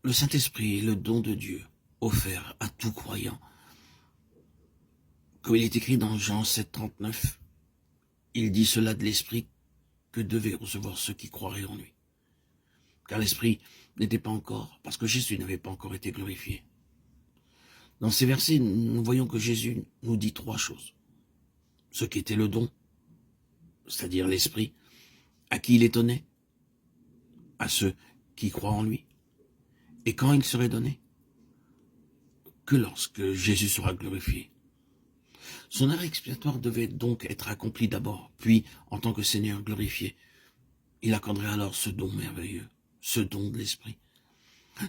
Le Saint-Esprit est le don de Dieu, offert à tout croyant. Comme il est écrit dans Jean 7, 39, il dit cela de l'Esprit que devaient recevoir ceux qui croiraient en lui. Car l'Esprit n'était pas encore, parce que Jésus n'avait pas encore été glorifié. Dans ces versets, nous voyons que Jésus nous dit trois choses. Ce qui était le don, c'est-à-dire l'Esprit, à qui il est donné, à ceux qui croient en lui, et quand il serait donné, que lorsque Jésus sera glorifié. Son œuvre expiatoire devait donc être accomplie d'abord, puis, en tant que Seigneur glorifié, il accorderait alors ce don merveilleux, ce don de l'Esprit.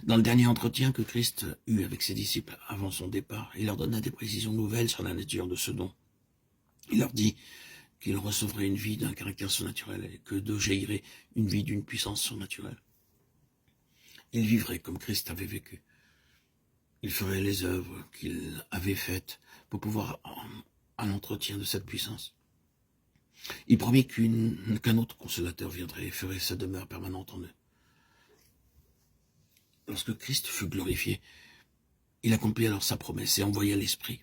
Dans le dernier entretien que Christ eut avec ses disciples avant son départ, il leur donna des précisions nouvelles sur la nature de ce don. Il leur dit qu'il recevrait une vie d'un caractère surnaturel et que d'eux jaillirait une vie d'une puissance surnaturelle. Il vivrait comme Christ avait vécu. Il ferait les œuvres qu'il avait faites pour pouvoir à l'entretien de cette puissance. Il promit qu'un autre consolateur viendrait et ferait sa demeure permanente en eux. Lorsque Christ fut glorifié, il accomplit alors sa promesse et envoya l'Esprit.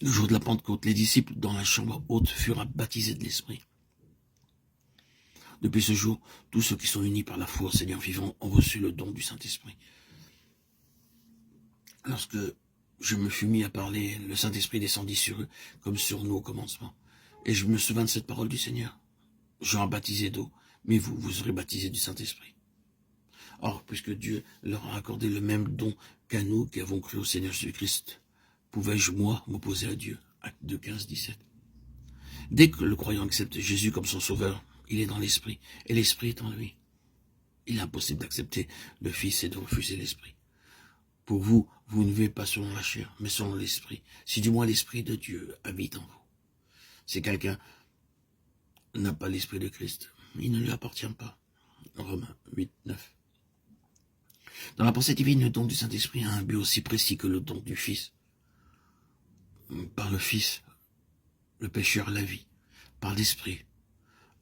Le jour de la Pentecôte, les disciples dans la chambre haute furent baptisés de l'Esprit. Depuis ce jour, tous ceux qui sont unis par la foi au Seigneur vivant ont reçu le don du Saint-Esprit. Lorsque je me fus mis à parler, le Saint-Esprit descendit sur eux comme sur nous au commencement. Et je me souvins de cette parole du Seigneur. Jean a baptisé d'eau, mais vous, vous serez baptisés du Saint-Esprit. Or, puisque Dieu leur a accordé le même don qu'à nous qui avons cru au Seigneur Jésus-Christ, pouvais-je, moi, m'opposer à Dieu? Acte 2, 15, 17. Dès que le croyant accepte Jésus comme son sauveur, il est dans l'Esprit, et l'Esprit est en lui. Il est impossible d'accepter le Fils et de refuser l'Esprit. Pour vous, vous ne vivez pas selon la chair, mais selon l'Esprit, si du moins l'Esprit de Dieu habite en vous. Si quelqu'un n'a pas l'Esprit de Christ, il ne lui appartient pas. Romains 8, 9. Dans la pensée divine, le don du Saint-Esprit a un but aussi précis que le don du Fils. Par le Fils, le pécheur a la vie. Par l'Esprit,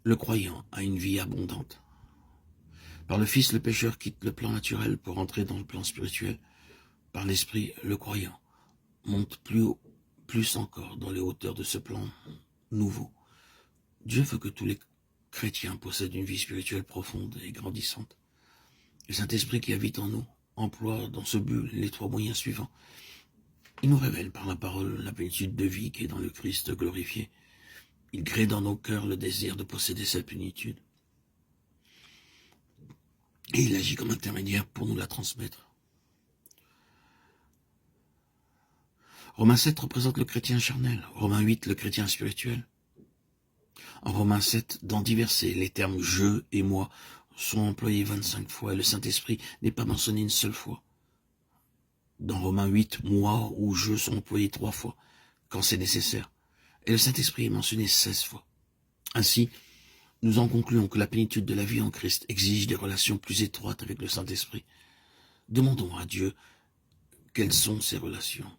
le croyant a une vie abondante. Par le Fils, le pécheur quitte le plan naturel pour entrer dans le plan spirituel. Par l'Esprit, le croyant monte plus haut, plus encore dans les hauteurs de ce plan nouveau. Dieu veut que tous les chrétiens possèdent une vie spirituelle profonde et grandissante. Le Saint-Esprit qui habite en nous emploie dans ce but les trois moyens suivants. Il nous révèle par la parole la plénitude de vie qui est dans le Christ glorifié. Il crée dans nos cœurs le désir de posséder cette plénitude. Et il agit comme intermédiaire pour nous la transmettre. Romains 7 représente le chrétien charnel, Romains 8 le chrétien spirituel. En Romains 7, dans divers versets, les termes « je » et « moi » sont employés 25 fois et le Saint-Esprit n'est pas mentionné une seule fois. Dans Romains 8, « moi » ou « je » sont employés 3 fois, quand c'est nécessaire, et le Saint-Esprit est mentionné 16 fois. Ainsi, nous en concluons que la plénitude de la vie en Christ exige des relations plus étroites avec le Saint-Esprit. Demandons à Dieu quelles sont ces relations.